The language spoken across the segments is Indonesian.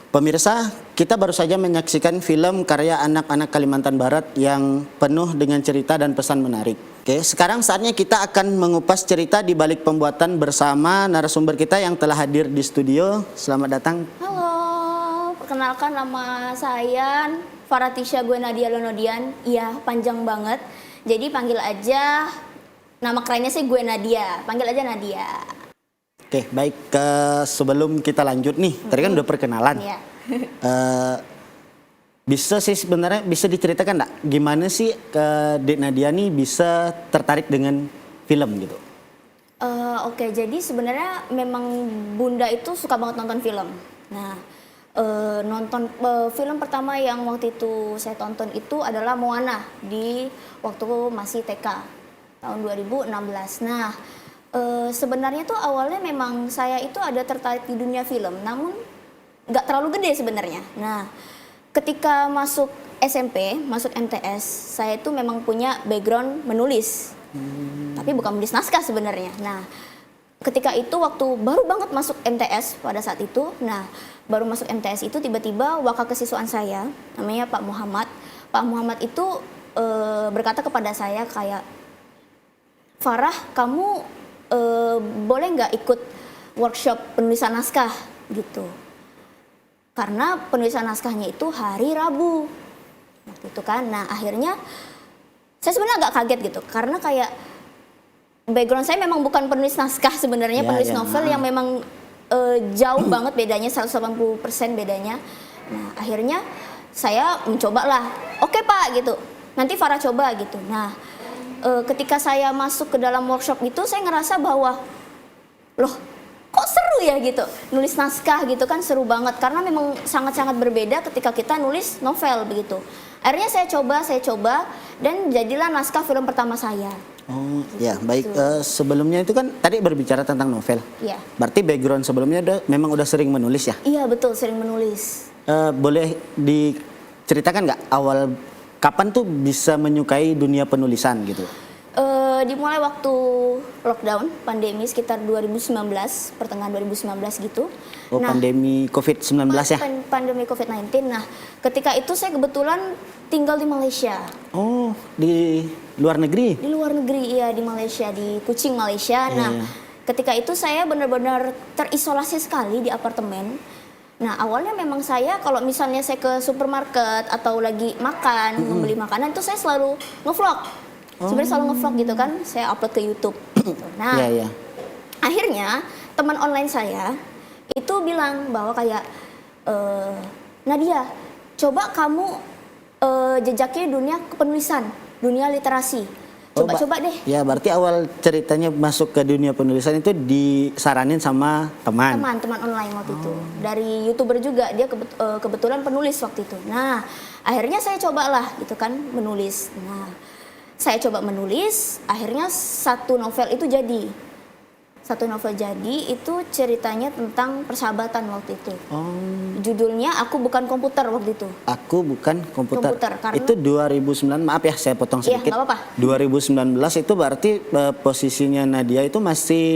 Pemirsa, kita baru saja menyaksikan film karya anak-anak Kalimantan Barat yang penuh dengan cerita dan pesan menarik. Oke, sekarang saatnya kita akan mengupas cerita di balik pembuatan bersama narasumber kita yang telah hadir di studio. Selamat datang. Halo, perkenalkan nama saya Faratisha gue Nadia Lonodian. Iya, panjang banget. Jadi panggil aja, nama kerennya sih gue Nadia. Panggil aja Nadia. Oke, baik. Sebelum kita lanjut nih, tadi kan udah perkenalan. Iya. Bisa sih sebenarnya bisa diceritakan nggak gimana sih Dek Nadia nih bisa tertarik dengan film gitu? Oke, jadi sebenarnya memang Bunda itu suka banget nonton film. Nah, film pertama yang waktu itu saya tonton itu adalah Moana di waktu masih TK tahun 2016. Nah, sebenarnya tuh awalnya memang saya itu ada tertarik di dunia film, namun nggak terlalu gede sebenarnya. Nah, ketika masuk SMP, masuk MTS, saya itu memang punya background menulis, tapi bukan menulis naskah sebenarnya. Nah, ketika itu waktu baru banget masuk MTS pada saat itu, nah baru masuk MTS itu tiba-tiba wakakesiswaan saya, namanya Pak Muhammad. Pak Muhammad itu berkata kepada saya kayak, Farah, kamu boleh nggak ikut workshop penulisan naskah gitu, karena penulisan naskahnya itu hari Rabu waktu itu kan. Nah, akhirnya saya sebenarnya agak kaget gitu, karena kayak background saya memang bukan penulis naskah sebenarnya, penulis novel yang memang jauh banget bedanya, 180% bedanya. Nah, akhirnya saya mencoba lah, oke Pak gitu, nanti Farah coba gitu. Nah, ketika saya masuk ke dalam workshop itu, saya ngerasa bahwa loh, kok seru ya gitu, nulis naskah gitu kan seru banget, karena memang sangat-sangat berbeda ketika kita nulis novel begitu. Akhirnya saya coba dan jadilah naskah film pertama saya. Oh ya, baik. Sebelumnya itu kan tadi berbicara tentang novel. Iya. Berarti background sebelumnya memang udah sering menulis ya? Iya betul, sering menulis. Boleh diceritakan nggak awal kapan tuh bisa menyukai dunia penulisan gitu? Dimulai waktu lockdown, pandemi sekitar 2019, pertengahan 2019 gitu. Oh, nah, pandemi COVID-19 ya? Pandemi COVID-19. Nah, ketika itu saya kebetulan tinggal di Malaysia. Oh, di luar negeri? Di luar negeri, iya, di Malaysia, di Kuching, Malaysia. Nah, ketika itu saya benar-benar terisolasi sekali di apartemen. Nah, awalnya memang saya kalau misalnya saya ke supermarket atau lagi makan, membeli makanan, itu saya selalu ngevlog. Sebenarnya selalu ngevlog gitu kan, saya upload ke YouTube. Nah, akhirnya teman online saya itu bilang bahwa kayak, Nadia, coba kamu jejaki dunia kepenulisan, dunia literasi. Coba-coba deh. Ya, berarti awal ceritanya masuk ke dunia penulisan itu disaranin sama teman online waktu itu. Dari YouTuber juga, dia kebetulan penulis waktu itu. Nah, akhirnya saya cobalah gitu kan menulis. Nah, saya coba menulis, akhirnya satu novel itu jadi. Satu novel jadi, itu ceritanya tentang persahabatan waktu itu. Judulnya Aku Bukan Komputer waktu itu. Aku Bukan Komputer. Karena itu 2009, maaf ya saya potong sedikit. Iya, nggak apa-apa. 2019 itu berarti posisinya Nadia itu masih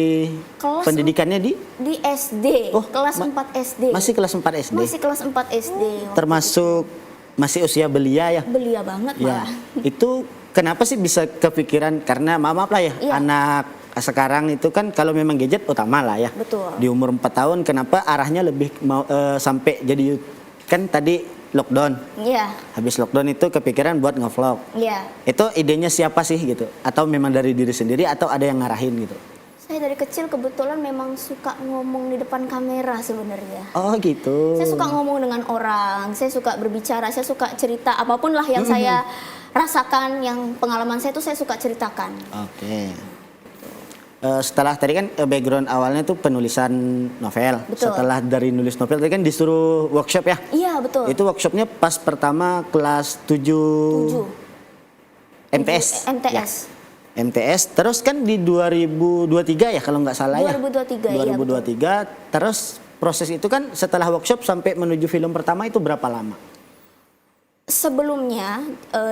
pendidikannya di SD, kelas 4 SD. Masih kelas 4 SD? Masih kelas 4 SD. Termasuk masih usia belia ya? Belia banget ya. Malah. Itu kenapa sih bisa kepikiran, karena maaf lah ya, anak sekarang itu kan kalau memang gadget utama lah ya. Betul. Di umur 4 tahun kenapa arahnya lebih sampai jadi, kan tadi lockdown. Iya. Habis lockdown itu kepikiran buat ngevlog. Iya. Itu idenya siapa sih gitu? Atau memang dari diri sendiri atau ada yang ngarahin gitu? Saya dari kecil kebetulan memang suka ngomong di depan kamera sebenarnya. Oh gitu. Saya suka ngomong dengan orang, saya suka berbicara, saya suka cerita apapun lah yang saya rasakan, yang pengalaman saya itu saya suka ceritakan. Oke. Setelah tadi kan background awalnya tuh penulisan novel. Betul. Setelah dari nulis novel tadi kan disuruh workshop ya? Iya betul. Itu workshopnya pas pertama kelas 7 MTS. MTS. Ya. MTS, terus kan di 2023 ya kalau nggak salah 2023, ya? 2023, iya, terus proses itu kan setelah workshop sampai menuju film pertama itu berapa lama? Sebelumnya,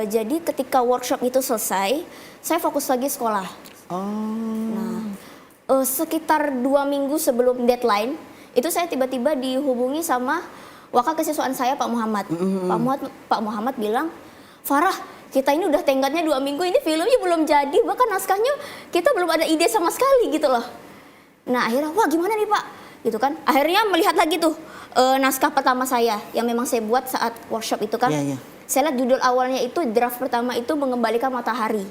jadi ketika workshop itu selesai, saya fokus lagi sekolah. Nah, sekitar 2 minggu sebelum deadline, itu saya tiba-tiba dihubungi sama wakil kesiswaan saya Pak Muhammad. Pak Muhammad bilang, Farah, kita ini udah tenggatnya 2 minggu, ini filmnya belum jadi, bahkan naskahnya kita belum ada ide sama sekali gitu loh. Nah akhirnya, wah gimana nih Pak? Gitu kan. Akhirnya melihat lagi tuh naskah pertama saya yang memang saya buat saat workshop itu kan. Saya lihat judul awalnya itu, draft pertama itu Mengembalikan Matahari.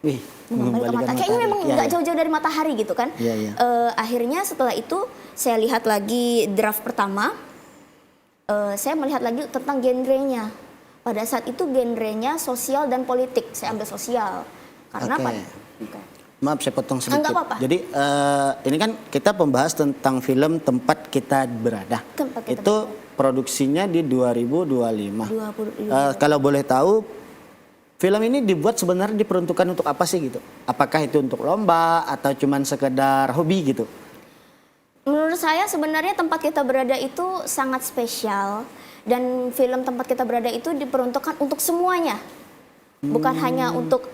Wih, Mengembalikan Matahari. Kayaknya memang nggak jauh-jauh dari matahari gitu kan. Akhirnya setelah itu saya lihat lagi draft pertama, saya melihat lagi tentang genrenya. Pada saat itu genrenya sosial dan politik. Saya ambil sosial. Karena maaf saya potong sedikit. Enggak apa-apa. Jadi ini kan kita membahas tentang film Tempat Kita Berada. Itu produksinya di 2025. Kalau boleh tahu, film ini dibuat sebenarnya diperuntukkan untuk apa sih gitu? Apakah itu untuk lomba atau cuman sekedar hobi gitu? Menurut saya sebenarnya Tempat Kita Berada itu sangat spesial. Dan film Tempat Kita Berada itu diperuntukkan untuk semuanya. Bukan hanya untuk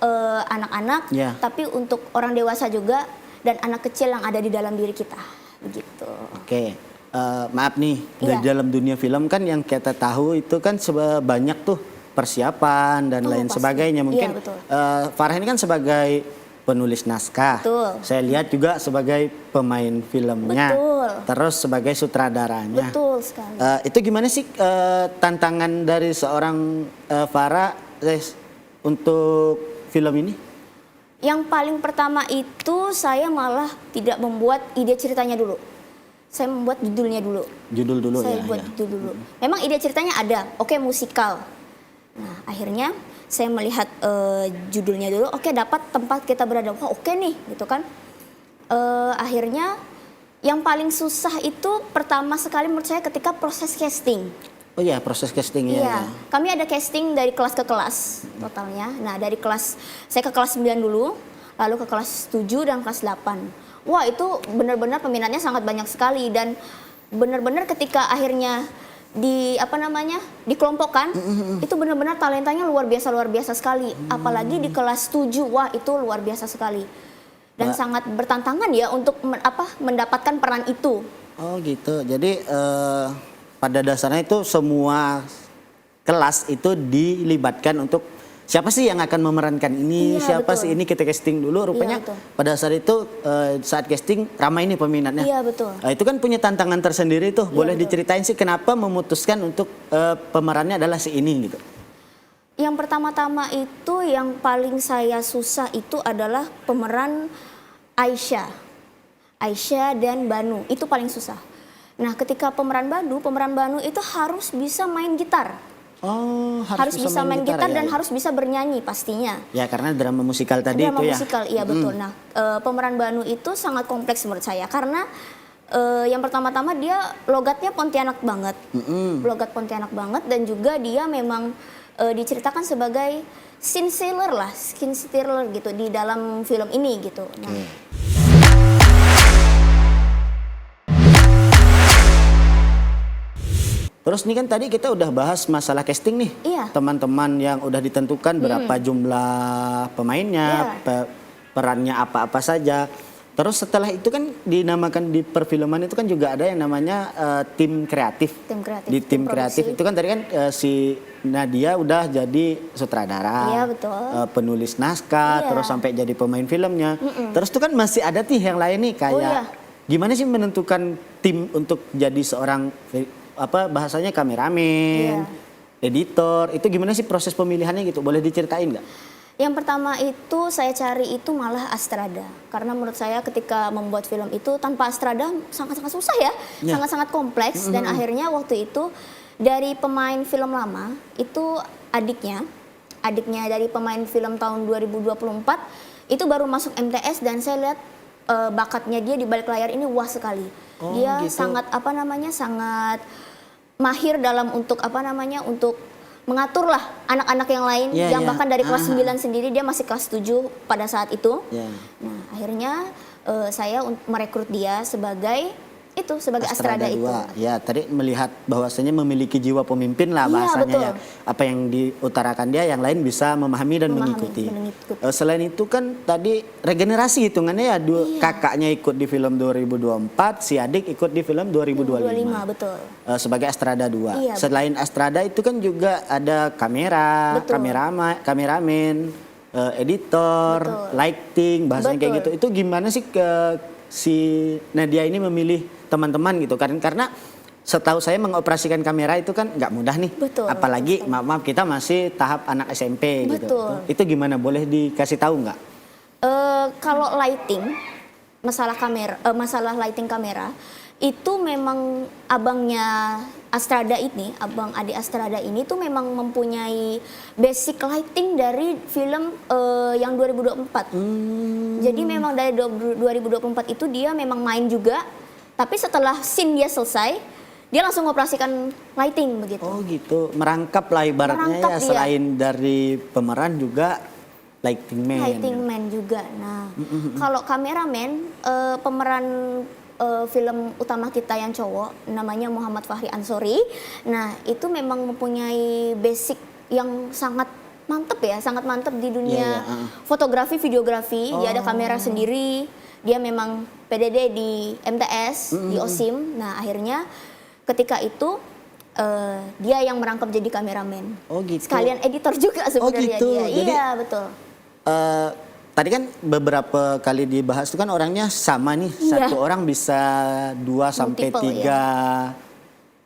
anak-anak, tapi untuk orang dewasa juga dan anak kecil yang ada di dalam diri kita. Begitu. Oke, maaf nih, di dalam dunia film kan yang kita tahu itu kan banyak tuh persiapan dan lain sebagainya. Mungkin Farah ini kan sebagai penulis naskah. Saya lihat juga sebagai pemain filmnya. Terus sebagai sutradaranya. Betul sekali. Itu gimana sih tantangan dari seorang Farah untuk film ini? Yang paling pertama itu saya malah tidak membuat ide ceritanya dulu. Saya membuat judulnya dulu. Judul dulu saya buat judul dulu. Memang ide ceritanya ada, musikal. Nah akhirnya saya melihat judulnya dulu, dapat Tempat Kita Berada, wah nih gitu kan. Akhirnya yang paling susah itu pertama sekali menurut saya ketika proses casting. Oh iya, proses casting ya. Kami ada casting dari kelas ke kelas totalnya. Nah dari kelas, saya ke kelas 9 dulu, lalu ke kelas 7 dan kelas 8. Wah itu benar-benar peminatnya sangat banyak sekali dan benar-benar ketika akhirnya dikelompokkan, itu benar-benar talentanya luar biasa sekali. Apalagi di kelas 7, wah itu luar biasa sekali. Dan sangat bertantangan ya untuk mendapatkan peran itu. Oh gitu, jadi pada dasarnya itu semua kelas itu dilibatkan untuk siapa sih yang akan memerankan ini, siapa sih ini, kita casting dulu. Rupanya pada saat itu saat casting ramai nih peminatnya. Iya betul. Itu kan punya tantangan tersendiri tuh. Boleh diceritain sih kenapa memutuskan untuk pemerannya adalah si ini gitu? Yang pertama-tama itu yang paling saya susah itu adalah pemeran Aisyah dan Banu, itu paling susah. Nah ketika pemeran Banu itu harus bisa main gitar. Oh, harus bisa main gitar dan harus bisa bernyanyi pastinya. Ya karena drama musikal tadi drama itu musikal, iya betul. Nah pemeran Banu itu sangat kompleks menurut saya karena yang pertama-tama dia logatnya Pontianak banget. Logat Pontianak banget dan juga dia memang diceritakan sebagai scene stealer gitu di dalam film ini gitu. Nah, terus ini kan tadi kita udah bahas masalah casting nih. Teman-teman yang udah ditentukan berapa jumlah pemainnya, perannya apa-apa saja. Terus setelah itu kan dinamakan di perfilman itu kan juga ada yang namanya tim kreatif. Di tim kreatif itu kan tadi kan si Nadia udah jadi sutradara, penulis naskah, terus sampai jadi pemain filmnya. Terus itu kan masih ada yang lain nih kayak gimana sih menentukan tim untuk jadi seorang bahasanya kameramen, editor, itu gimana sih proses pemilihannya gitu? Boleh diceritain nggak? Yang pertama itu saya cari itu malah Astrada. Karena menurut saya ketika membuat film itu tanpa Astrada sangat-sangat susah ya. Sangat-sangat kompleks dan akhirnya waktu itu dari pemain film lama itu adiknya dari pemain film tahun 2024 itu baru masuk MTS dan saya lihat bakatnya dia di balik layar ini wah sekali. Dia sangat sangat mahir dalam untuk untuk mengatur lah anak-anak yang lain yang bahkan dari kelas 9 sendiri dia masih kelas 7 pada saat itu. Nah, akhirnya saya merekrut dia sebagai itu sebagai Astrada, itu. 2. Ya, tadi melihat bahwasanya memiliki jiwa pemimpin lah Iya, bahasanya betul. ya. Apa yang diutarakan dia, yang lain bisa memahami dan mengikuti. Selain itu kan tadi regenerasi hitungannya ya, kakaknya ikut di film 2024, si adik ikut di film 2025. Betul. Sebagai Astrada 2. Iya, Selain Astrada itu kan juga ada kamera, Betul. kameramen, editor, Betul. lighting, bahasanya kayak gitu. Betul. Itu gimana sih si Nadia ini memilih teman-teman gitu? Karena setahu saya mengoperasikan kamera itu kan nggak mudah nih. Betul. Apalagi Betul. maaf kita masih tahap anak SMP gitu. Betul. Itu gimana? Boleh dikasih tahu nggak? Kalau lighting, masalah lighting kamera itu memang abangnya Astrada ini, abang adik Astrada ini tuh memang mempunyai basic lighting dari film yang 2024. Jadi memang dari 2024 itu dia memang main juga, tapi setelah scene dia selesai, dia langsung mengoperasikan lighting begitu. Oh gitu, merangkap lah ibaratnya Merangkap ya, dia. selain dari pemeran juga lighting man. Lighting man juga. Nah, kalau kameramen, pemeran film utama kita yang cowok namanya Muhammad Fahri Ansori. Nah, itu memang mempunyai basic yang sangat mantep ya, sangat mantep di dunia fotografi, videografi. Dia ada kamera sendiri. Dia memang PDD di MTS, di OSIM. Nah, akhirnya ketika itu dia yang merangkap jadi kameramen. Oh gitu. Sekalian editor juga sebenarnya gitu. dia. Jadi, iya, betul. Tadi kan beberapa kali dibahas itu kan orangnya sama nih, Iya. satu orang bisa 2 sampai Multiple, 3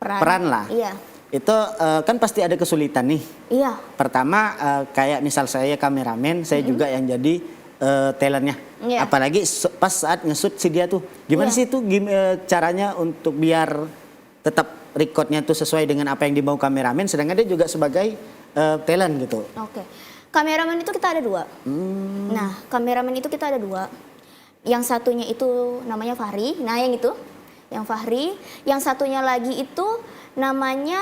peran lah. Iya. Itu kan pasti ada kesulitan nih. Iya. Pertama kayak misal saya kameramen, saya juga yang jadi talentnya. Iya. Apalagi pas saat nge-shoot si dia tuh, gimana Iya. sih itu caranya untuk biar tetap recordnya tuh sesuai dengan apa yang dimau kameramen, sedangkan dia juga sebagai talent gitu. Oke. Kameramen itu kita ada 2. Nah, kameramen itu kita ada 2. Yang satunya itu namanya Fahri. Nah, yang Fahri. Yang satunya lagi itu namanya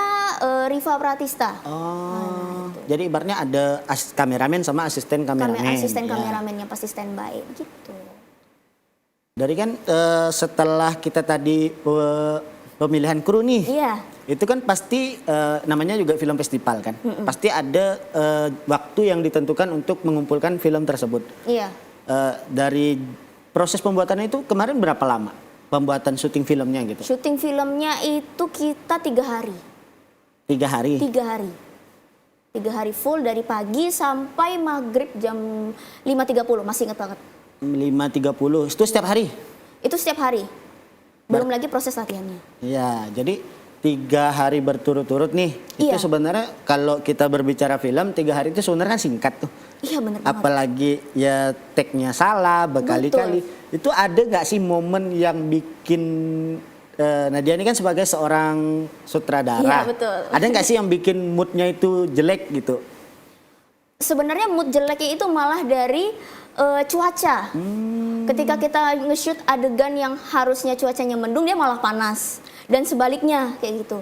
Riva Pratista. Oh, jadi ibaratnya ada kameramen sama asisten kameramen. Asisten Ya. kameramennya pasti standby gitu. Dari kan setelah kita tadi pemilihan kru nih, Iya. itu kan pasti namanya juga film festival kan. Pasti ada waktu yang ditentukan untuk mengumpulkan film tersebut. Iya. Dari proses pembuatannya itu kemarin berapa lama pembuatan syuting filmnya gitu? Syuting filmnya itu kita 3 hari. 3 hari. 3 hari. 3 hari full dari pagi sampai maghrib jam 5.30, masih ingat banget. 5.30 itu setiap hari? Itu setiap hari. Belum lagi proses latihannya. Ya, jadi 3 hari berturut-turut nih. Iya. Itu sebenarnya kalau kita berbicara film 3 hari itu sebenarnya kan singkat tuh. Iya, benar banget. Apalagi ya take-nya salah berkali-kali. Itu ada nggak sih momen yang bikin Nadia ini kan sebagai seorang sutradara. Iya, betul. Ada nggak sih yang bikin moodnya itu jelek gitu? Sebenarnya mood jeleknya itu malah dari cuaca. Ketika kita nge-shoot adegan yang harusnya cuacanya mendung, dia malah panas. Dan sebaliknya kayak gitu.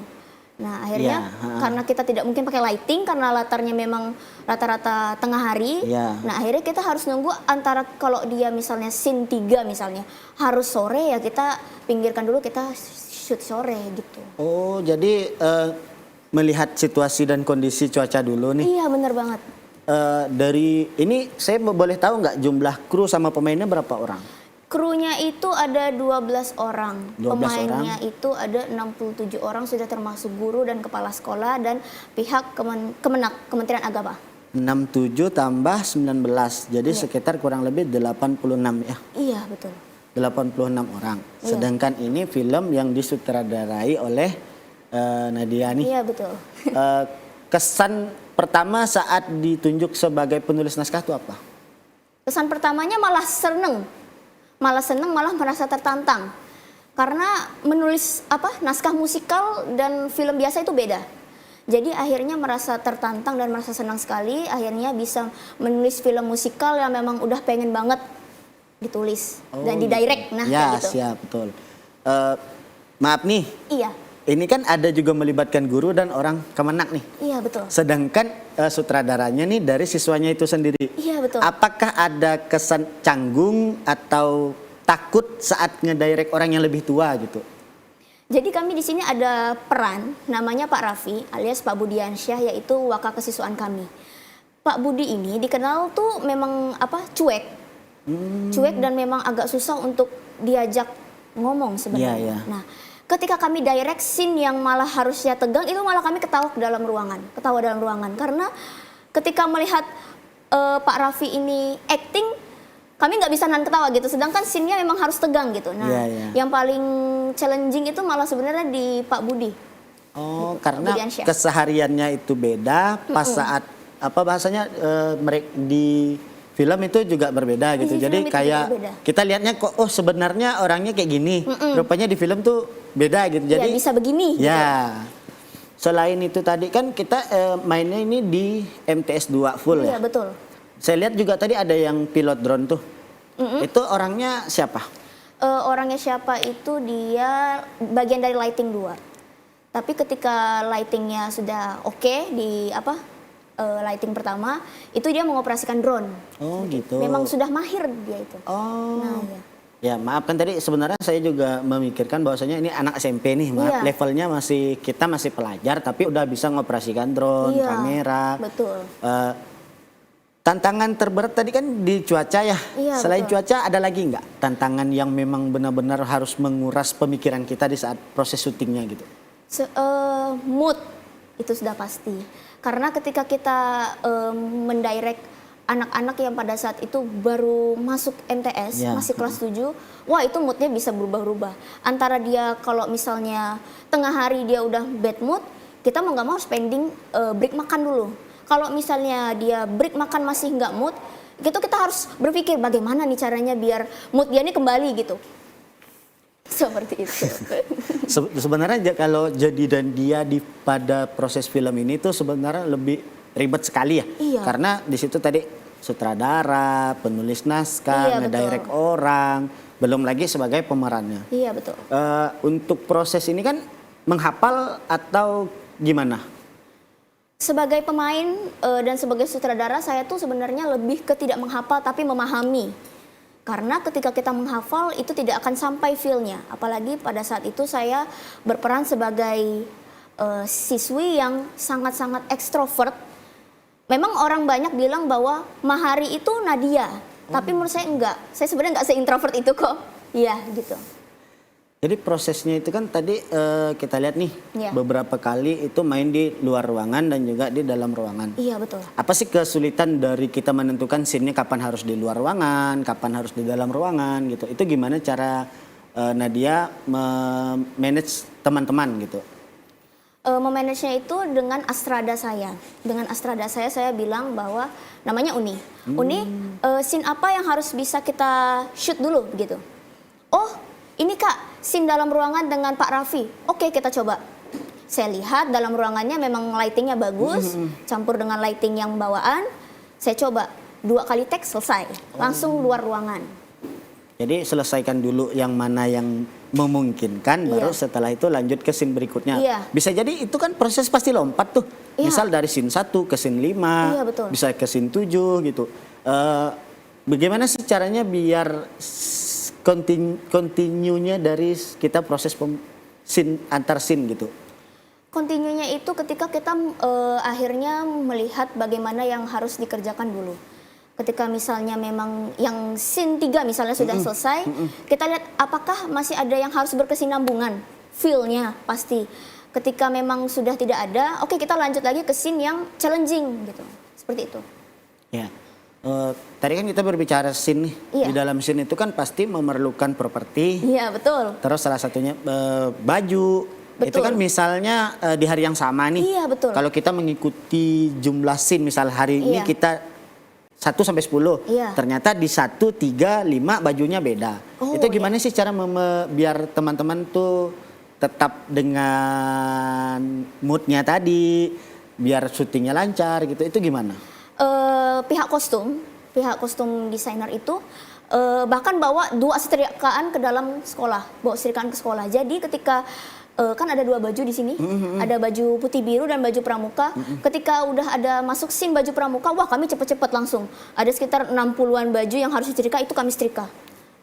Nah, akhirnya karena kita tidak mungkin pakai lighting karena latarnya memang rata-rata tengah hari. Iya. Nah, akhirnya kita harus nunggu antara kalau dia misalnya scene 3 misalnya harus sore, ya kita pinggirkan dulu, kita shoot sore gitu. Oh, jadi melihat situasi dan kondisi cuaca dulu nih. Iya, benar banget. Dari ini saya boleh tahu nggak jumlah kru sama pemainnya berapa orang? Krunya itu ada 12 orang. 12 Pemainnya itu ada 67 orang, sudah termasuk guru dan kepala sekolah dan pihak Kementerian Agama. 67 tambah 19. Jadi Iya. sekitar kurang lebih 86 ya. Iya, betul. 86 orang. Iya. Sedangkan ini film yang disutradarai oleh Nadia nih. Iya, betul. Kesan pertama saat ditunjuk sebagai penulis naskah itu apa? Kesan pertamanya malah seneng. Malah seneng, malah merasa tertantang. Karena menulis naskah musikal dan film biasa itu beda. Jadi akhirnya merasa tertantang dan merasa senang sekali. Akhirnya bisa menulis film musikal yang memang udah pengen banget ditulis dan direct. Nah, ya, kayak gitu. siap, betul. Maaf nih, Iya, ini kan ada juga melibatkan guru dan orang Kemenak nih. iya betul. Sedangkan sutradaranya nih dari siswanya itu sendiri. Iya, betul. Apakah ada kesan canggung atau takut saat ngedirect orang yang lebih tua gitu? Jadi kami di sini ada peran namanya Pak Raffi alias Pak Budiansyah, yaitu wakil kesiswaan kami. Pak Budi ini dikenal tuh memang cuek. Cuek dan memang agak susah untuk diajak ngomong sebenarnya. Iya, iya. Nah, ketika kami direct scene yang malah harusnya tegang, itu malah kami ketawa dalam ruangan. Karena ketika melihat Pak Raffi ini acting, kami nggak bisa nahan ketawa gitu. Sedangkan scene-nya memang harus tegang gitu. Nah, Iya, iya. yang paling challenging itu malah sebenarnya di Pak Budi. Oh, karena Budiansyah. kesehariannya itu beda, pas saat apa bahasanya di film itu juga berbeda gitu. Di Jadi film itu kayak juga beda. kita lihatnya kok sebenarnya orangnya kayak gini. Rupanya di film tuh beda gitu. Ya, Jadi bisa begini. Gitu. ya. Selain itu tadi kan kita mainnya ini di MTS 2 full Iya, ya. betul. Saya lihat juga tadi ada yang pilot drone tuh. Itu orangnya siapa? Orangnya siapa itu dia bagian dari lighting 2. Tapi ketika lightingnya sudah oke di lighting pertama, itu dia mengoperasikan drone. Oh gitu. Memang sudah mahir dia itu. Oh. Nah, ya. Ya maaf kan tadi sebenarnya saya juga memikirkan bahwasanya ini anak SMP nih, maaf Iya. levelnya kita masih pelajar tapi udah bisa mengoperasikan drone, Iya, kamera. betul. Tantangan terberat tadi kan di cuaca ya. Iya, Selain betul. cuaca ada lagi nggak tantangan yang memang benar-benar harus menguras pemikiran kita di saat proses syutingnya gitu? Mood itu sudah pasti. Karena ketika kita mendirect anak-anak yang pada saat itu baru masuk MTS, Ya. masih kelas 7, wah itu moodnya bisa berubah-ubah. Antara dia kalau misalnya tengah hari dia udah bad mood, kita mau nggak mau spending break makan dulu. Kalau misalnya dia break makan masih nggak mood, kita harus berpikir bagaimana nih caranya biar mood dia ini kembali gitu. Seperti itu. Sebenarnya kalau jadi dan dia pada proses film ini tuh sebenarnya lebih ribet sekali ya. Iya. Karena di situ tadi sutradara, penulis naskah, Iya, ngedirect betul. orang, belum lagi sebagai pemerannya. Iya betul. Untuk proses ini kan menghafal atau gimana? Sebagai pemain dan sebagai sutradara, saya tuh sebenarnya lebih ke tidak menghafal tapi memahami. Karena ketika kita menghafal itu tidak akan sampai feel-nya. Apalagi pada saat itu saya berperan sebagai siswi yang sangat-sangat ekstrovert. Memang orang banyak bilang bahwa Mahari itu Nadia, tapi menurut saya enggak. Saya sebenarnya enggak se-introvert itu kok. Iya gitu. Jadi prosesnya itu kan tadi kita lihat nih Iya. beberapa kali itu main di luar ruangan dan juga di dalam ruangan. Iya betul. Apa sih kesulitan dari kita menentukan scene-nya kapan harus di luar ruangan, kapan harus di dalam ruangan gitu. Itu gimana cara Nadia manage teman-teman gitu? Memanagenya itu dengan astrada saya. Dengan astrada saya bilang bahwa namanya Uni. Uni, scene apa yang harus bisa kita shoot dulu begitu. Oh, ini Kak, scene dalam ruangan dengan Pak Raffi. Oke, kita coba. Saya lihat dalam ruangannya memang lightingnya bagus, campur dengan lighting yang bawaan. Saya coba 2 kali take selesai, langsung luar ruangan. Jadi selesaikan dulu yang mana yang memungkinkan, baru setelah itu lanjut ke scene berikutnya. Iya. Bisa jadi itu kan proses pasti lompat tuh. Iya. Misal dari scene 1 ke scene 5, Iya, betul. bisa ke scene 7 gitu. Bagaimana sih caranya biar continue-nya dari kita proses scene antar scene gitu? Kontinunya itu ketika kita akhirnya melihat bagaimana yang harus dikerjakan dulu. Ketika misalnya memang yang scene 3 misalnya sudah selesai, kita lihat apakah masih ada yang harus berkesinambungan, feel-nya pasti. Ketika memang sudah tidak ada, oke kita lanjut lagi ke scene yang challenging gitu, seperti itu. Ya. Tadi kan kita berbicara scene nih. Iya. Di dalam scene itu kan pasti memerlukan properti. Iya betul. Terus salah satunya baju. Itu Betul. kan misalnya di hari yang sama nih. Iya, betul. Kalau kita mengikuti jumlah scene, misal hari ini Iya. kita 1 sampai 10. Iya. Ternyata di 1, 3, 5 bajunya beda. Oh, Itu gimana sih cara biar teman-teman tuh tetap dengan moodnya tadi, biar syutingnya lancar gitu. Itu gimana? Pihak kostum desainer itu bahkan bawa 2 setrikaan ke dalam sekolah, bawa setrikaan ke sekolah. Jadi ketika kan ada 2 baju di sini, ada baju putih biru dan baju pramuka. Ketika udah ada masuk scene baju pramuka, wah kami cepet-cepet langsung. Ada sekitar 60-an baju yang harus disetrika, itu kami setrika.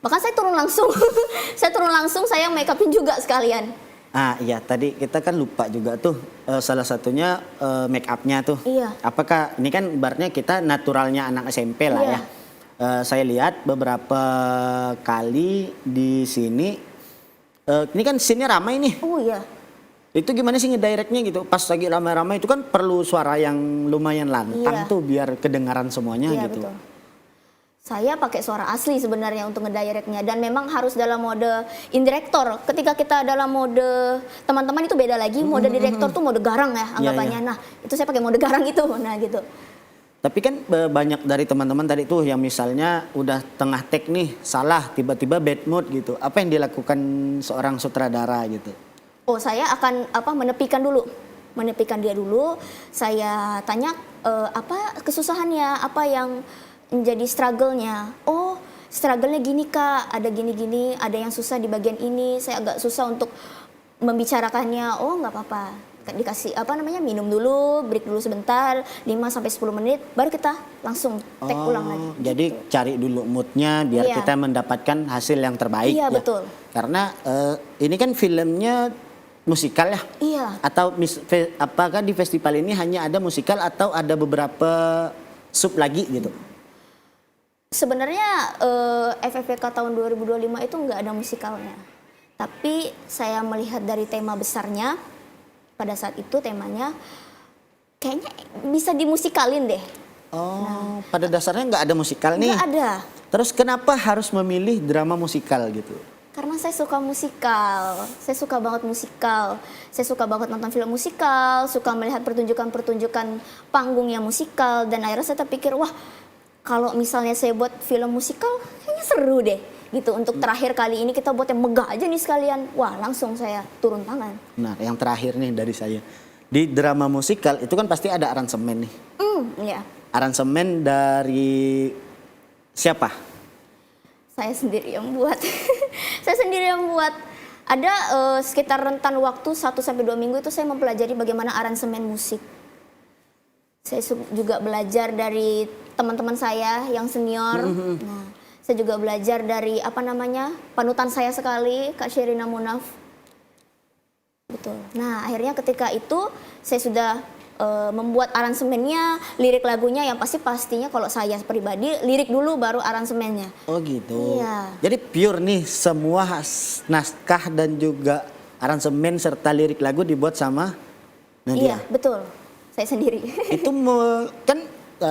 Bahkan saya turun langsung, saya make upin juga sekalian. Iya tadi kita kan lupa juga tuh salah satunya make upnya tuh. Iya. Apakah ini kan ibaratnya kita naturalnya anak SMP lah Iya. ya. Saya lihat beberapa kali di sini, ini kan scene-nya ramai nih. Oh iya. Itu gimana sih ngedirectnya gitu? Pas lagi ramai-ramai itu kan perlu suara yang lumayan lantang Iya. tuh biar kedengaran semuanya Iya, gitu. betul. Saya pakai suara asli sebenarnya untuk ngedirectnya, dan memang harus dalam mode indirektor. Ketika kita dalam mode teman-teman itu beda lagi, mode direktor tuh mode garang ya anggapannya. iya. Nah, itu saya pakai mode garang itu. Nah, gitu. Tapi kan banyak dari teman-teman tadi tuh yang misalnya udah tengah take nih salah tiba-tiba bad mood gitu. Apa yang dilakukan seorang sutradara gitu? Oh, saya akan menepikan dulu. Menepikan dia dulu. Saya tanya apa kesusahannya, apa yang menjadi struggle-nya. Oh, struggle-nya gini Kak, ada gini-gini, ada yang susah di bagian ini. Saya agak susah untuk membicarakannya. Oh, nggak apa-apa. Dikasih minum dulu, break dulu sebentar, 5 sampai 10 menit, baru kita langsung take ulang lagi. Jadi cari dulu moodnya biar Iya. kita mendapatkan hasil yang terbaik. Iya, ya. betul. Karena ini kan filmnya musikal ya. Iya. Atau apakah di festival ini hanya ada musikal atau ada beberapa sub lagi gitu? Sebenarnya FFPK tahun 2025 itu nggak ada musikalnya. Tapi saya melihat dari tema besarnya, pada saat itu temanya kayaknya bisa dimusikalin deh. Oh, pada dasarnya nggak ada musikal nih. Nggak ada. Terus kenapa harus memilih drama musikal gitu? Karena saya suka musikal, saya suka banget musikal. Saya suka banget nonton film musikal, suka melihat pertunjukan-pertunjukan panggung yang musikal. Dan akhirnya saya terpikir, wah kalau misalnya saya buat film musikal, kayaknya seru deh. Gitu, untuk terakhir kali ini kita buat yang megah aja nih sekalian. Wah, langsung saya turun tangan. Nah, yang terakhir nih dari saya. Di drama musikal itu kan pasti ada aransemen nih. Iya. Aransemen dari siapa? Saya sendiri yang buat. Saya sendiri yang buat. Ada sekitar rentan waktu 1 sampai 2 minggu itu saya mempelajari bagaimana aransemen musik. Saya juga belajar dari teman-teman saya yang senior. Nah, saya juga belajar dari panutan saya sekali, Kak Sherina Munaf. Betul. Nah, akhirnya ketika itu saya sudah membuat aransemennya, lirik lagunya yang pastinya kalau saya pribadi lirik dulu baru aransemennya. Oh gitu. Iya. Jadi pure nih semua naskah dan juga aransemen serta lirik lagu dibuat sama Nadia. Iya, betul. Saya sendiri. Itu kan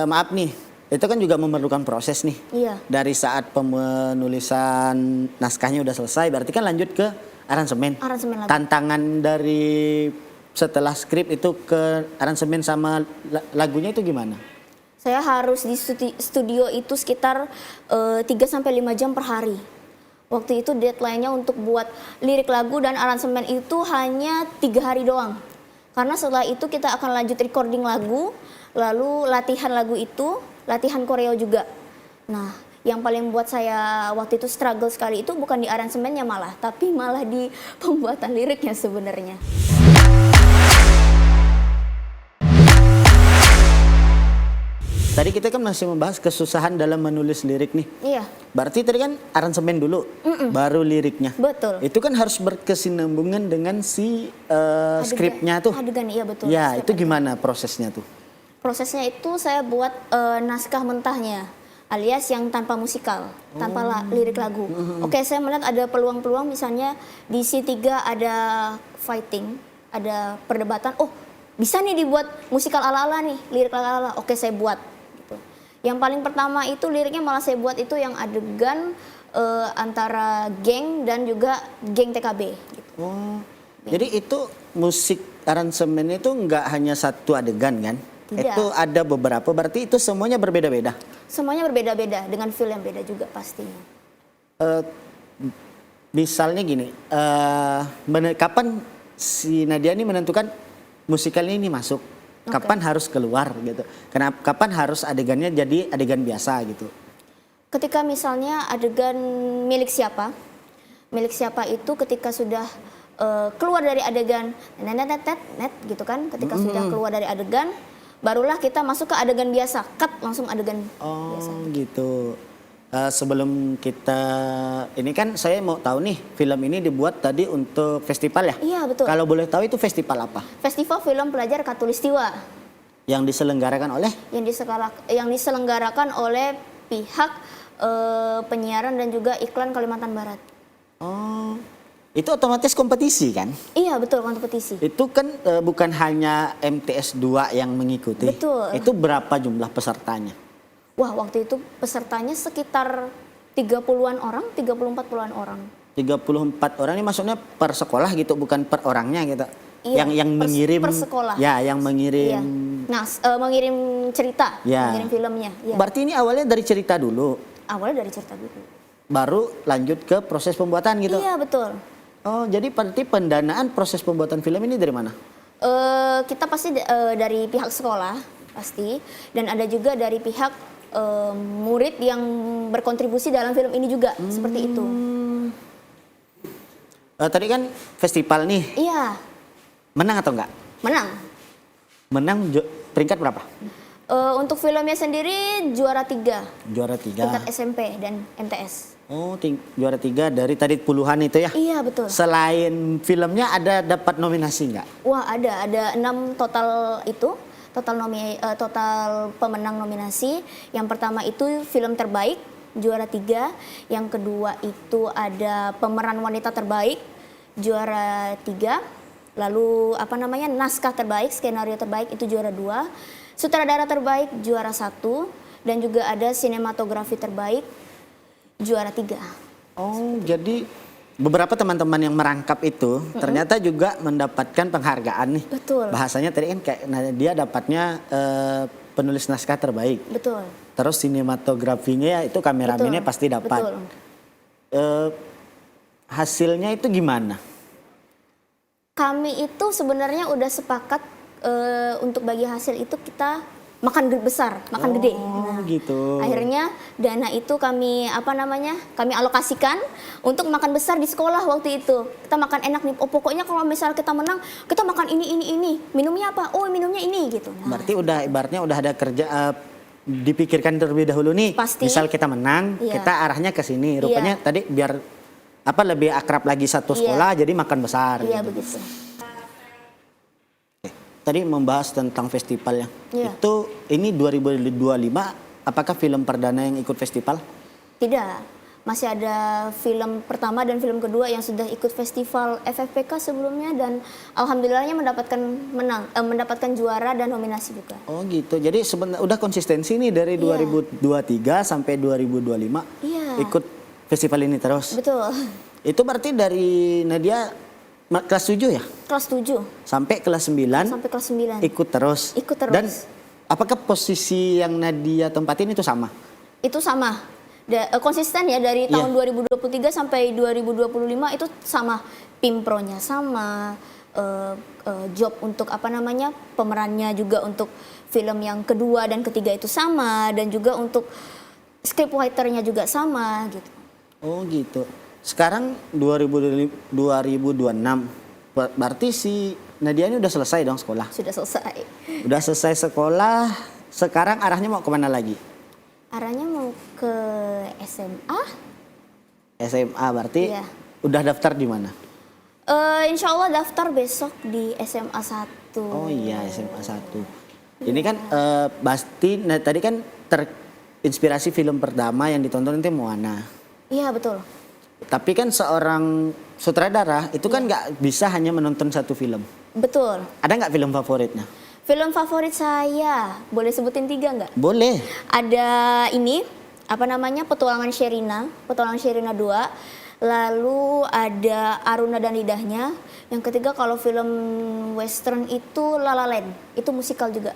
maaf nih, itu kan juga memerlukan proses nih. Iya. Dari saat penulisan naskahnya udah selesai, berarti kan lanjut ke aransemen. Aransemen lagu. Tantangan dari setelah skrip itu ke aransemen sama lagunya itu gimana? Saya harus di studio itu sekitar 3 sampai 5 jam per hari. Waktu itu deadline-nya untuk buat lirik lagu dan aransemen itu hanya 3 hari doang. Karena setelah itu kita akan lanjut recording lagu, lalu latihan lagu itu, latihan koreo juga. Nah, yang paling buat saya waktu itu struggle sekali itu bukan di aransemennya malah, tapi malah di pembuatan liriknya sebenarnya. Tadi kita kan masih membahas kesusahan dalam menulis lirik nih. Iya, Berarti tadi kan aransemen dulu, baru liriknya. betul. Itu kan harus berkesinambungan dengan si skripnya tuh. Adegan, iya betul. Ya, Skrip itu adegan. gimana prosesnya tuh? Prosesnya itu saya buat naskah mentahnya, alias yang tanpa musikal, tanpa lirik lagu. Oke, saya melihat ada peluang-peluang, misalnya di C3 ada fighting, ada perdebatan. Oh, bisa nih dibuat musikal ala-ala nih, lirik ala-ala. Oke, saya buat. Gitu. Yang paling pertama itu liriknya malah saya buat itu yang adegan antara geng dan juga geng TKB. Gitu. Oh, jadi itu musik aransemen itu nggak hanya satu adegan kan? Tidak. Itu ada beberapa, berarti itu semuanya berbeda-beda. Semuanya berbeda-beda, dengan feel yang beda juga pastinya. Misalnya gini, kapan si Nadia ini menentukan musikalnya ini masuk? Kapan harus keluar gitu? Kenapa? Kapan harus adegannya jadi adegan biasa gitu? Ketika misalnya adegan milik siapa itu ketika sudah keluar dari adegan net gitu kan, ketika sudah keluar dari adegan, barulah kita masuk ke adegan biasa, cut langsung adegan biasa. Oh gitu. Sebelum kita ini kan saya mau tahu nih, film ini dibuat tadi untuk festival ya? Iya, betul. Kalau boleh tahu itu festival apa? Festival Film Pelajar Katulistiwa Yang diselenggarakan oleh? yang diselenggarakan oleh pihak penyiaran dan juga iklan Kalimantan Barat. Oh, itu otomatis kompetisi kan? Iya, betul, kompetisi. Itu kan bukan hanya MTS 2 yang mengikuti. Betul. Itu berapa jumlah pesertanya? Wah, waktu itu pesertanya sekitar 30-an orang, 30-40-an orang. 34 orang ini maksudnya per sekolah gitu, bukan per orangnya gitu. Iya, yang mengirim per sekolah. Ya, yang mengirim. Iya. Nah, mengirim cerita, Ya. mengirim filmnya. Ya. Berarti ini awalnya dari cerita dulu, Awalnya dari cerita dulu. baru lanjut ke proses pembuatan gitu. Iya, betul. Oh, jadi berarti pendanaan proses pembuatan film ini dari mana? Kita pasti dari pihak sekolah pasti, dan ada juga dari pihak murid yang berkontribusi dalam film ini juga, seperti itu. Tadi kan festival nih, Iya, menang atau enggak? menang. Menang peringkat berapa? Untuk filmnya sendiri juara 3 Juara 3. tingkat SMP dan MTS. Oh, juara 3 dari tadi puluhan itu ya? Iya, betul. Selain filmnya ada dapat nominasi enggak? Wah, ada 6 total itu. Total pemenang nominasi. Yang pertama itu film terbaik, juara 3. Yang kedua itu ada pemeran wanita terbaik, juara 3. Lalu naskah terbaik, skenario terbaik itu juara 2. Sutradara terbaik juara 1. Dan juga ada sinematografi terbaik juara 3. Oh, jadi beberapa teman-teman yang merangkap itu ternyata juga mendapatkan penghargaan nih. Betul. Bahasanya tadi kan kayak dia dapatnya penulis naskah terbaik. Betul. Terus sinematografinya ya itu kameramennya Betul. pasti dapat. Betul. Hasilnya itu gimana? Kami itu sebenarnya udah sepakat untuk bagi hasil itu kita makan besar, makan gede. Oh, gitu. Akhirnya dana itu kami kami alokasikan untuk makan besar di sekolah waktu itu. Kita makan enak nih. Oh, pokoknya kalau misal kita menang, kita makan ini. Minumnya apa? Oh, minumnya ini gitu. Nah, Berarti ibaratnya udah ada kerja dipikirkan terlebih dahulu nih. Pasti. Misal kita menang, Iya. kita arahnya ke sini. Rupanya tadi biar lebih akrab lagi satu sekolah jadi makan besar. iya gitu. begitu. Tadi membahas tentang festival ya. Iya. Itu ini 2025 apakah film perdana yang ikut festival? Tidak. Masih ada film pertama dan film kedua yang sudah ikut festival FFPK sebelumnya dan alhamdulillahnya mendapatkan juara dan nominasi juga. Oh gitu. Jadi sebenarnya udah konsistensi nih dari Iya. 2023 sampai 2025 Iya. ikut festival ini terus. Betul. Itu berarti dari Nadia kelas 7 ya? Kelas 7 Sampai kelas 9 sampai kelas 9. ikut terus. Ikut terus. Dan apakah posisi yang Nadia tempatin itu sama? Itu sama. Konsisten ya dari tahun 2023 sampai 2025 itu sama. Pimpronya sama, job untuk pemerannya juga untuk film yang kedua dan ketiga itu sama, dan juga untuk scriptwriter-nya juga sama gitu. Oh gitu. Sekarang 2026 berarti si Nadia ini udah selesai dong sekolah? Sudah selesai. Udah selesai sekolah, sekarang arahnya mau kemana lagi? Arahnya mau ke SMA. SMA berarti Iya. udah daftar di mana? Insya Allah daftar besok di SMA 1. Oh iya, SMA 1. Ini kan pasti tadi kan terinspirasi film pertama yang ditonton itu Moana. Iya, betul. Tapi kan seorang sutradara itu kan nggak bisa hanya menonton satu film. Betul. Ada nggak film favoritnya? Film favorit saya, boleh sebutin 3 nggak? Boleh. Ada ini, Petualangan Sherina 2. Lalu ada Aruna dan Lidahnya. Yang ketiga kalau film western itu La La Land, itu musikal juga.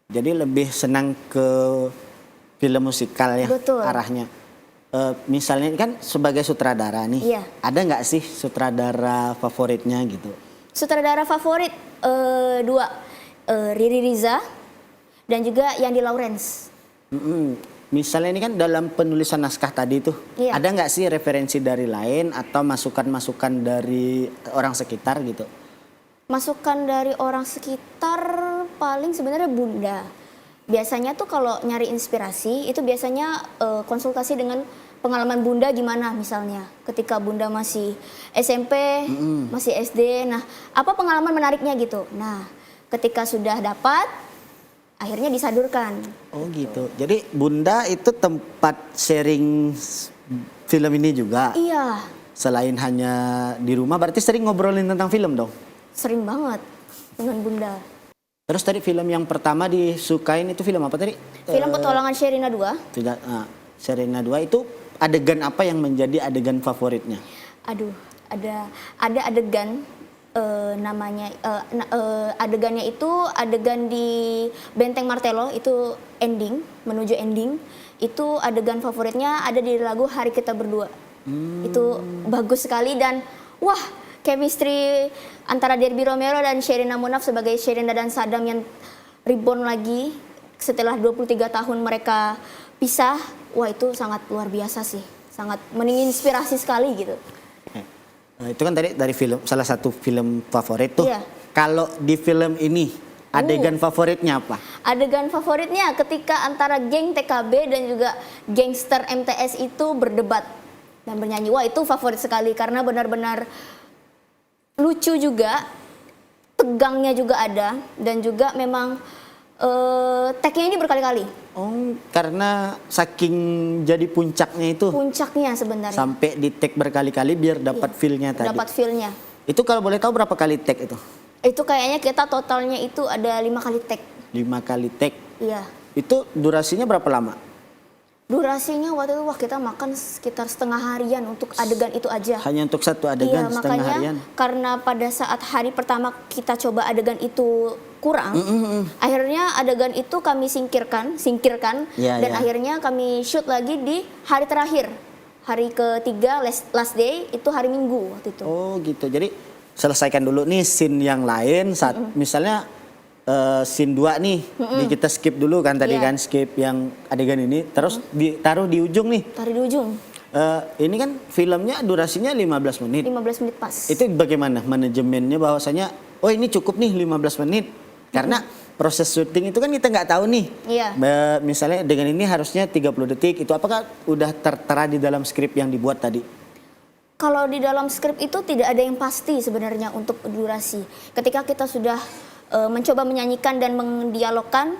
Jadi lebih senang ke film musikal ya. Betul. Arahnya. Misalnya kan sebagai sutradara nih, Iya. ada nggak sih sutradara favoritnya gitu? Sutradara favorit 2, Riri Riza dan juga Yandi Lawrence. Misalnya ini kan dalam penulisan naskah tadi tuh, Iya. ada nggak sih referensi dari lain atau masukan-masukan dari orang sekitar gitu? Masukan dari orang sekitar paling sebenarnya Bunda. biasanya tuh kalau nyari inspirasi itu biasanya konsultasi dengan pengalaman Bunda gimana misalnya ketika Bunda masih SMP, masih SD. Nah, apa pengalaman menariknya gitu. Nah, ketika sudah dapat akhirnya disalurkan. Oh gitu. Jadi Bunda itu tempat sharing film ini juga. Iya, Selain hanya di rumah, berarti sering ngobrolin tentang film dong? sering banget dengan Bunda. Terus tadi film yang pertama disukain itu film apa tadi? Film Petualangan Sherina 2. Tidak, Sherina 2 itu adegan apa yang menjadi adegan favoritnya? Aduh, ada adegan namanya adegannya itu adegan di Benteng Martelo, itu ending, menuju ending. Itu adegan favoritnya ada di lagu Hari Kita Berdua. Itu bagus sekali dan wah, chemistry antara Derby Romero dan Sherina Munaf sebagai Sherina dan Saddam yang reborn lagi setelah 23 tahun mereka pisah. Wah, itu sangat luar biasa sih. Sangat menginspirasi sekali gitu. Nah, itu kan tadi dari film, salah satu film favorit tuh. Iya. Kalau di film ini adegan favoritnya apa? Adegan favoritnya ketika antara geng TKB dan juga gangster MTS itu berdebat dan bernyanyi. Wah, itu favorit sekali karena benar-benar lucu juga, tegangnya juga ada dan juga memang tag-nya ini berkali-kali. Oh, karena saking jadi puncaknya itu Puncaknya sebenarnya. sampai di tag berkali-kali biar dapat feel-nya tadi. Dapat feel-nya. Itu kalau boleh tahu berapa kali tag itu? Itu kayaknya kita totalnya itu ada 5 kali tag. 5 kali tag. Iya. Itu durasinya berapa lama? Durasinya waktu itu wah kita makan sekitar setengah harian untuk adegan itu aja. Hanya untuk satu adegan Iya, setengah makanya harian? karena pada saat hari pertama kita coba adegan itu kurang, akhirnya adegan itu kami singkirkan, Iya, dan iya. akhirnya kami shoot lagi di hari terakhir, hari ketiga last day itu hari Minggu waktu itu. Oh gitu. Jadi selesaikan dulu nih scene yang lain saat misalnya scene 2 nih kita skip dulu kan tadi Iya. kan skip yang adegan ini terus ditaruh di ujung nih. Taruh di ujung, Ini kan filmnya durasinya 15 menit. 15 menit pas. Itu bagaimana manajemennya bahwasanya oh ini cukup nih 15 menit. Karena proses syuting itu kan kita nggak tahu nih. Iya. Misalnya dengan ini harusnya 30 detik itu apakah udah tertera di dalam skrip yang dibuat tadi? Kalau di dalam skrip itu tidak ada yang pasti sebenarnya untuk durasi. Ketika kita sudah mencoba menyanyikan dan mendialogkan,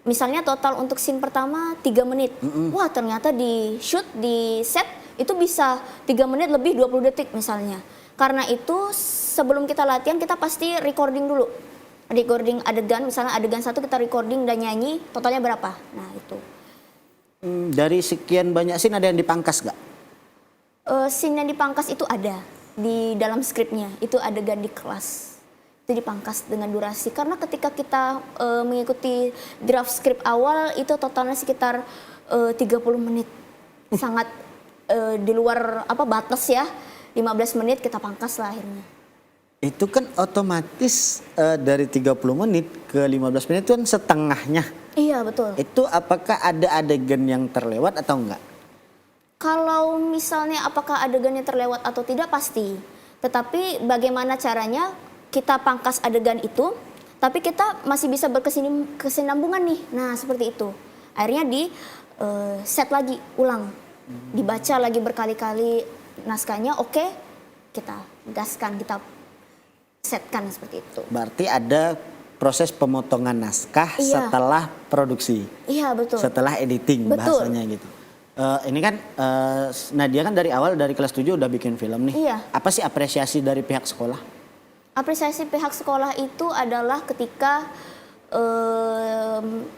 misalnya total untuk scene pertama 3 menit. Wah, ternyata di shoot, di set itu bisa 3 menit lebih 20 detik misalnya. Karena itu sebelum kita latihan kita pasti recording dulu. Recording adegan, misalnya adegan 1 kita recording dan nyanyi, totalnya berapa? Nah, itu. Dari sekian banyak scene ada yang dipangkas nggak? Scene yang dipangkas itu ada di dalam skripnya. Itu adegan di kelas. Itu dipangkas dengan durasi. Karena ketika kita mengikuti draft skrip awal itu totalnya sekitar 30 menit. Sangat di luar batas ya. 15 menit kita pangkas lah akhirnya. Itu kan otomatis dari 30 menit ke 15 menit itu kan setengahnya. Iya, betul. Itu apakah ada adegan yang terlewat atau enggak? Kalau misalnya apakah adegannya terlewat atau tidak pasti. Tetapi bagaimana caranya kita pangkas adegan itu, tapi kita masih bisa berkesinambungan nih. Nah, seperti itu. Akhirnya di set lagi, ulang. Dibaca lagi berkali-kali naskahnya, oke, kita gaskan, kita setkan seperti itu. Berarti ada proses pemotongan naskah Iya. setelah produksi. Iya, betul. Setelah editing Betul. bahasanya gitu. Ini kan Nadia kan dari awal dari kelas 7 udah bikin film nih. Iya. Apa sih apresiasi dari pihak sekolah? Apresiasi pihak sekolah itu adalah ketika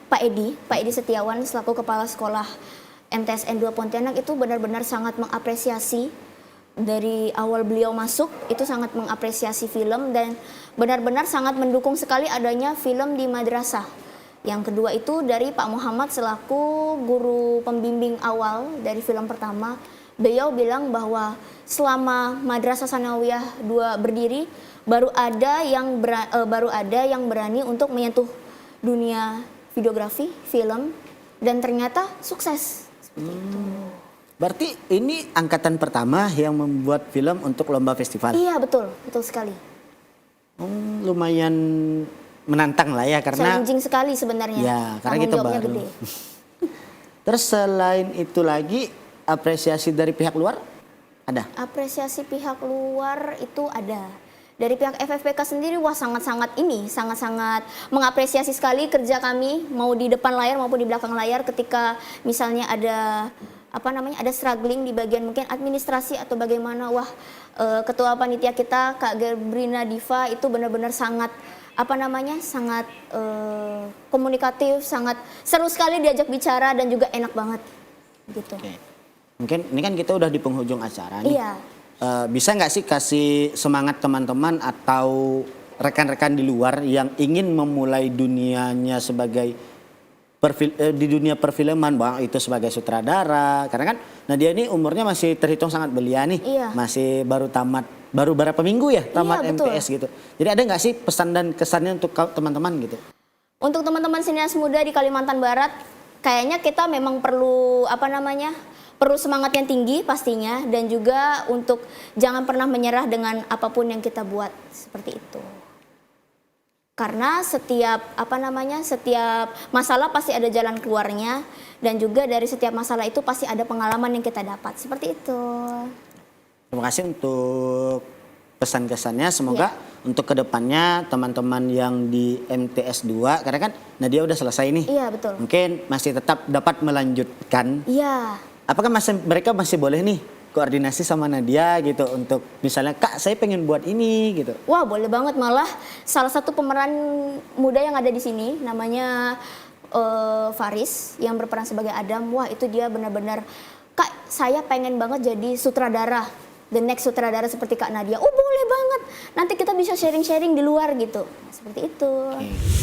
Pak Edi Setiawan selaku kepala sekolah MTSN 2 Pontianak itu benar-benar sangat mengapresiasi dari awal beliau masuk itu sangat mengapresiasi film dan benar-benar sangat mendukung sekali adanya film di madrasah. Yang kedua itu dari Pak Muhammad selaku guru pembimbing awal dari film pertama. Beliau bilang bahwa selama Madrasah Sanawiyah 2 berdiri baru ada yang berani untuk menyentuh dunia videografi, film dan ternyata sukses. Seperti itu. Berarti ini angkatan pertama yang membuat film untuk lomba festival. Iya, betul sekali. Lumayan menantang lah ya karena challenging sekali sebenarnya. ya karena Tanggung kita jawabnya baru. gede. Terus selain itu lagi apresiasi dari pihak luar ada? Apresiasi pihak luar itu ada. Dari pihak FFPK sendiri wah sangat-sangat mengapresiasi sekali kerja kami mau di depan layar maupun di belakang layar ketika misalnya ada ada struggling di bagian mungkin administrasi atau bagaimana. Wah, ketua panitia kita Kak Gerbrina Diva itu benar-benar sangat sangat komunikatif, sangat seru sekali diajak bicara dan juga enak banget gitu. Oke. Mungkin ini kan kita udah di penghujung acara nih. Iya. Bisa nggak sih kasih semangat teman-teman atau rekan-rekan di luar yang ingin memulai dunianya sebagai di dunia perfilman, bang itu sebagai sutradara, karena kan Nadia ini umurnya masih terhitung sangat belia nih, Iya. masih baru berapa minggu ya tamat Iya, betul. MTS gitu. Jadi ada nggak sih pesan dan kesannya untuk teman-teman gitu? Untuk teman-teman sinias muda di Kalimantan Barat, kayaknya kita memang perlu perlu semangat yang tinggi pastinya dan juga untuk jangan pernah menyerah dengan apapun yang kita buat seperti itu. Karena setiap setiap masalah pasti ada jalan keluarnya dan juga dari setiap masalah itu pasti ada pengalaman yang kita dapat. Seperti itu. Terima kasih untuk pesan-kesannya. Semoga Iya. untuk kedepannya teman-teman yang di MTS 2, karena kan Nadia udah selesai nih. Iya, betul. Mungkin masih tetap dapat melanjutkan. Iya. Apakah mereka masih boleh nih koordinasi sama Nadia gitu untuk misalnya Kak saya pengen buat ini gitu. Wah, boleh banget, malah salah satu pemeran muda yang ada di sini namanya Faris yang berperan sebagai Adam. Wah, itu dia benar-benar Kak, saya pengen banget jadi sutradara. The next sutradara seperti Kak Nadia. Oh, boleh banget. Nanti kita bisa sharing-sharing di luar gitu. Seperti itu. Oke.